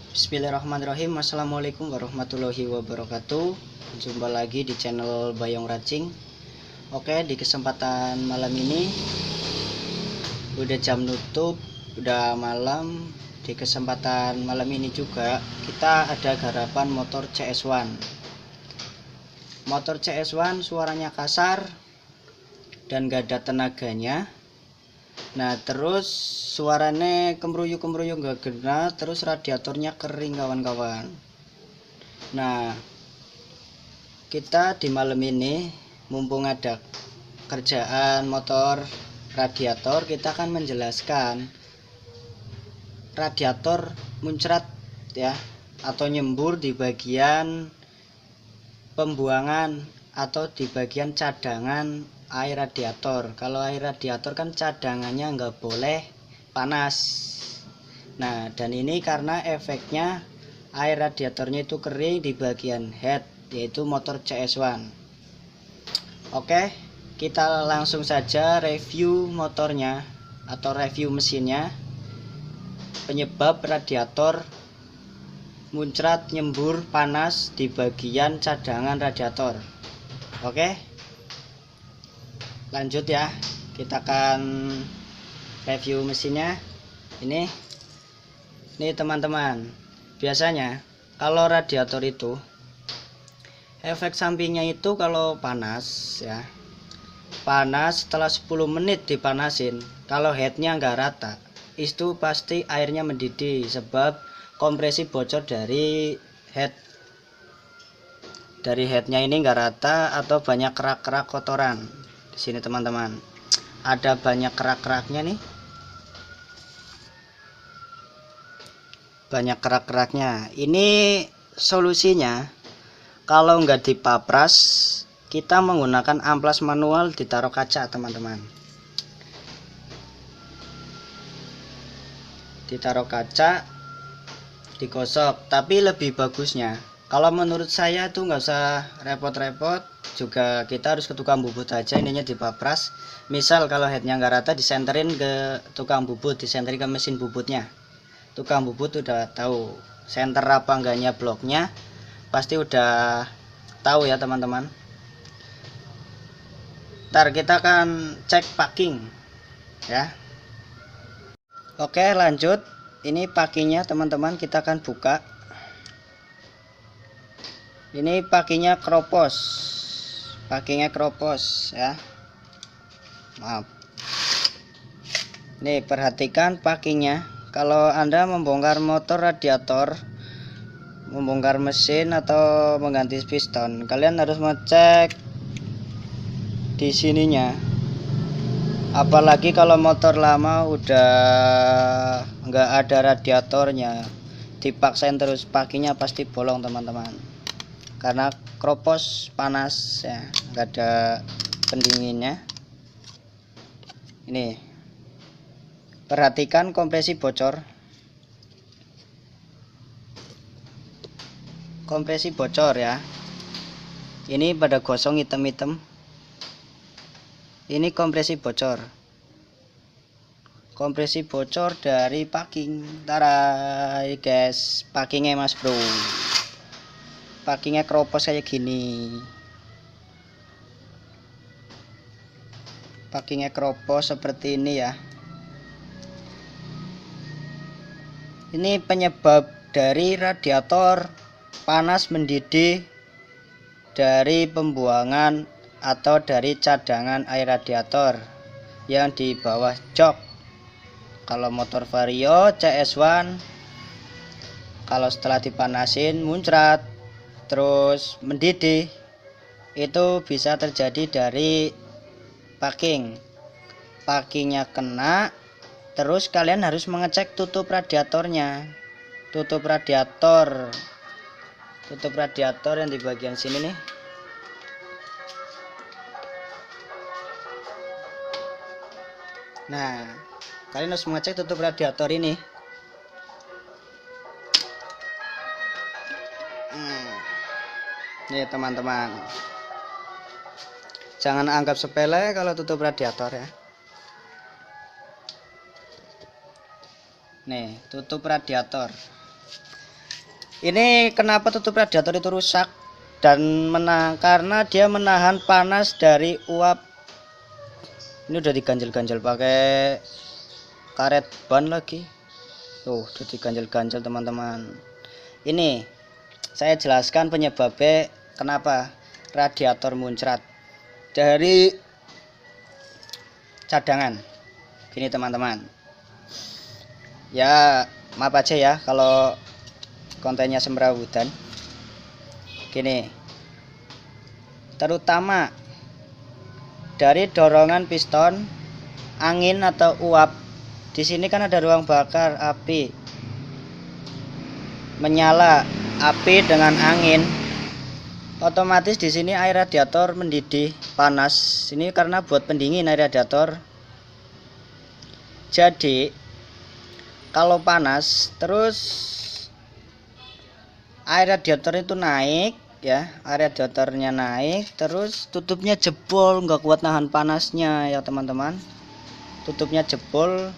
Bismillahirrahmanirrahim. Assalamualaikum warahmatullahi wabarakatuh. Jumpa lagi di channel Bayong Racing. Oke, di kesempatan malam ini udah jam nutup, udah malam. Di kesempatan malam ini juga kita ada garapan motor CS1. Motor CS1 suaranya kasar dan gak ada tenaganya. Nah, terus suaranya kemruyuk gak kena, terus radiatornya kering kawan-kawan. Nah, kita di malam ini mumpung ada kerjaan motor radiator, kita akan menjelaskan radiator muncrat ya, atau nyembur di bagian pembuangan atau di bagian cadangan air radiator. Kalau air radiator kan cadangannya nggak boleh panas. Nah, dan ini karena efeknya air radiatornya itu kering di bagian head, yaitu motor CS1. Oke, kita langsung saja review motornya atau review mesinnya. Penyebab radiator muncrat nyembur panas di bagian cadangan radiator. Oke, lanjut ya, kita akan review mesinnya. Ini teman-teman, biasanya kalau radiator itu efek sampingnya itu kalau panas ya, panas setelah 10 menit dipanasin, kalau headnya nggak rata, itu pasti airnya mendidih sebab kompresi bocor dari headnya ini nggak rata atau banyak kerak-kerak kotoran. Di sini teman-teman ada banyak kerak-keraknya nih, banyak kerak-keraknya. Ini solusinya, kalau nggak dipapras, kita menggunakan amplas manual ditaruh kaca teman-teman. Ditaruh kaca, digosok. Tapi lebih bagusnya, kalau menurut saya tuh nggak usah repot-repot juga, kita harus ke tukang bubut aja, ininya dipapras. Misal kalau headnya nggak rata, disenterin ke tukang bubut, disenterin ke mesin bubutnya. Tukang bubut udah tahu senter apa enggaknya bloknya, pasti udah tahu ya teman-teman. Ntar kita akan cek packing ya. Oke, lanjut. Ini packingnya teman-teman, kita akan buka. Ini packingnya Kropos, packingnya Kropos ya, maaf. Nih, perhatikan packingnya. Kalau Anda membongkar motor radiator, membongkar mesin atau mengganti piston, kalian harus ngecek di sininya. Apalagi kalau motor lama udah nggak ada radiatornya, dipaksain terus, packingnya pasti bolong teman-teman, karena Kropos panas ya, nggak ada pendinginnya. Ini perhatikan kompresi bocor, kompresi bocor ya. Ini pada gosong hitam-hitam, ini kompresi bocor, kompresi bocor dari packing. Tarai guys, packingnya mas bro, packingnya Kropos kayak gini, packingnya Kropos seperti ini ya. Ini penyebab dari radiator panas mendidih dari pembuangan atau dari cadangan air radiator yang di bawah jok. Kalau motor Vario CS1, kalau setelah dipanasin muncrat terus mendidih, itu bisa terjadi dari packingnya kena. Terus kalian harus mengecek tutup radiatornya, tutup radiator yang di bagian sini nih. Nah, kalian harus mengecek tutup radiator ini. Nih teman-teman, jangan anggap sepele kalau tutup radiator ya. Nih, tutup radiator. Ini kenapa tutup radiator itu rusak dan karena dia menahan panas dari uap. Ini udah diganjel-ganjel pakai karet ban lagi. Tuh, udah diganjel-ganjel teman-teman. Ini saya jelaskan penyebabnya kenapa radiator muncrat dari cadangan. Gini teman-teman. Ya, maaf aja ya kalau kontennya semrawutan. Gini, terutama dari dorongan piston, angin atau uap. Di sini kan ada ruang bakar api, menyala api dengan angin. Otomatis di sini air radiator mendidih, panas. Ini karena buat pendingin air radiator. Jadi kalau panas terus air radiator itu naik ya, air radiatornya naik terus tutupnya jebol, nggak kuat nahan panasnya ya teman-teman. Tutupnya jebol,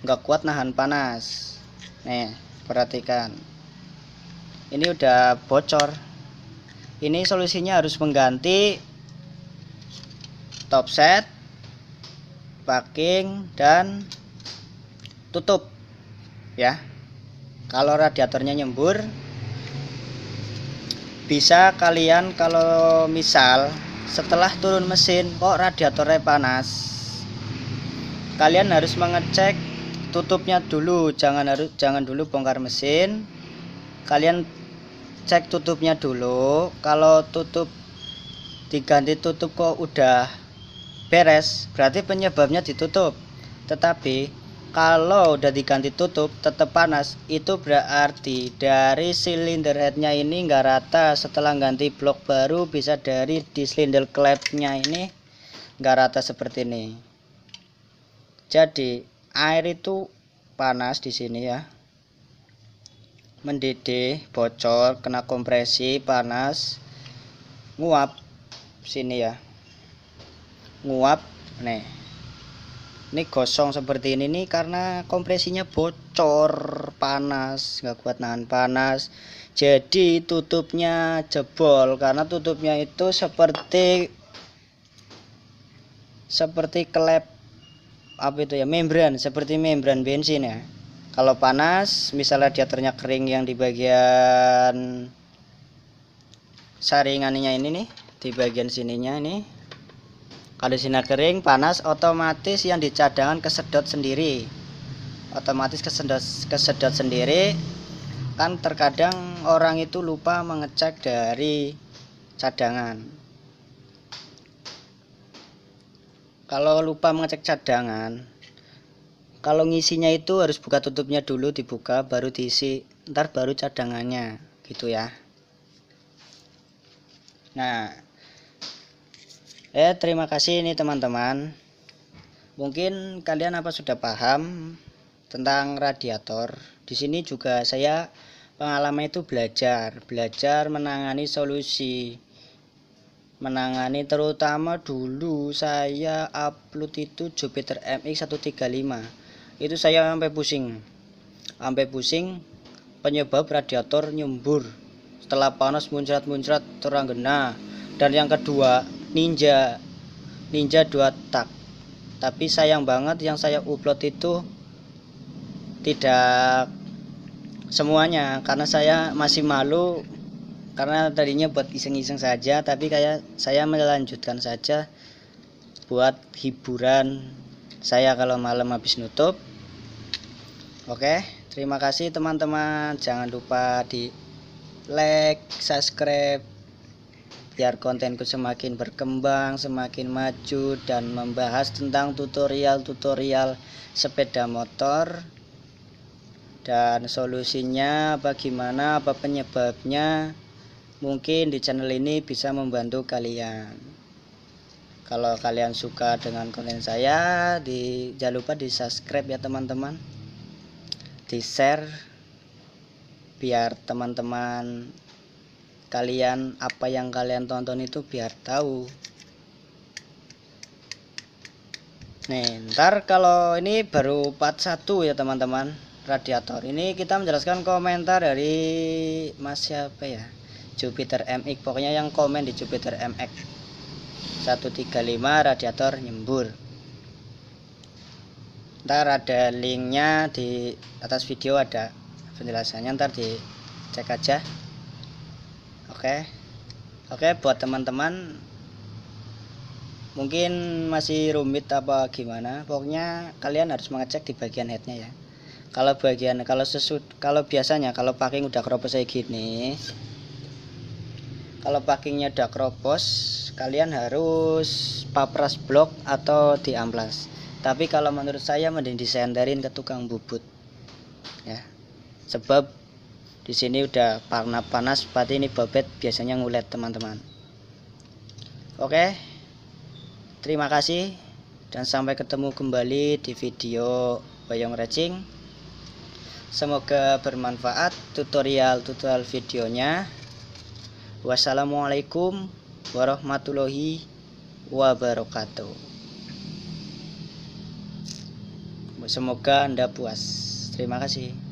nggak kuat nahan panas. Nih perhatikan, ini udah bocor. Ini solusinya harus mengganti topset, packing, dan tutup ya. Kalau radiatornya nyembur, bisa kalian kalau misal setelah turun mesin kok radiatornya panas, kalian harus mengecek tutupnya dulu. Jangan dulu bongkar mesin, kalian cek tutupnya dulu. Kalau tutup diganti tutup kok udah beres, berarti penyebabnya ditutup. Tetapi kalau udah diganti tutup tetap panas, itu berarti dari silinder headnya ini nggak rata. Setelah ganti blok baru, bisa dari di silinder klepnya ini nggak rata seperti ini. Jadi air itu panas di sini ya, mendidih, bocor, kena kompresi, panas, nguap sini ya, nguap. Nih, ini gosong seperti ini nih karena kompresinya bocor, panas, nggak kuat nahan panas. Jadi tutupnya jebol karena tutupnya itu seperti klep apa itu ya, membran, seperti membran bensin ya. Kalau panas, misalnya radiatornya kering yang di bagian saringannya ini nih, di bagian sininya ini. Kalau sinar kering panas, otomatis yang di cadangan kesedot sendiri. Otomatis kesedot sendiri. Kan terkadang orang itu lupa mengecek dari cadangan. Kalau lupa mengecek cadangan, kalau ngisinya itu harus buka tutupnya dulu, dibuka baru diisi, ntar baru cadangannya gitu ya. Nah, terima kasih nih teman-teman. Mungkin kalian apa sudah paham tentang radiator. Di sini juga saya pengalaman itu belajar menangani solusi, menangani terutama dulu saya upload itu Jupiter MX 135. Itu saya sampai pusing penyebab radiator nyembur setelah panas muncrat teranggena. Dan yang kedua Ninja 2 tak. Tapi sayang banget yang saya upload itu tidak semuanya, karena saya masih malu, karena tadinya buat iseng-iseng saja, tapi kayak saya melanjutkan saja buat hiburan saya kalau malam habis nutup. Oke, terima kasih teman-teman. Jangan lupa di like, subscribe, biar kontenku semakin berkembang, semakin maju, dan membahas tentang tutorial sepeda motor dan solusinya bagaimana, apa penyebabnya. Mungkin di channel ini bisa membantu kalian. Kalau kalian suka dengan konten saya, jangan lupa di subscribe ya teman-teman, di share biar teman-teman kalian, apa yang kalian tonton itu biar tahu. Nih, ntar kalau ini baru part 1 ya teman-teman. radiator. Ini kita menjelaskan komentar dari Mas siapa ya, Jupiter MX, pokoknya yang komen di Jupiter MX 135 radiator nyembur. Ntar ada linknya di atas video, ada penjelasannya, ntar dicek aja. Oke, buat teman-teman mungkin masih rumit apa gimana, pokoknya kalian harus mengecek di bagian headnya ya. Kalau biasanya kalau packing udah keropos kayak gini, kalau packingnya udah keropos, kalian harus papras blok atau diamplas. Tapi kalau menurut saya mending disenderin ke tukang bubut ya, sebab di sini udah panas seperti ini, bobet biasanya ngulet teman-teman. Oke, terima kasih dan sampai ketemu kembali di video Boyong Racing. Semoga bermanfaat tutorial videonya. Wassalamualaikum warahmatullahi wabarakatuh. Semoga Anda puas. Terima kasih.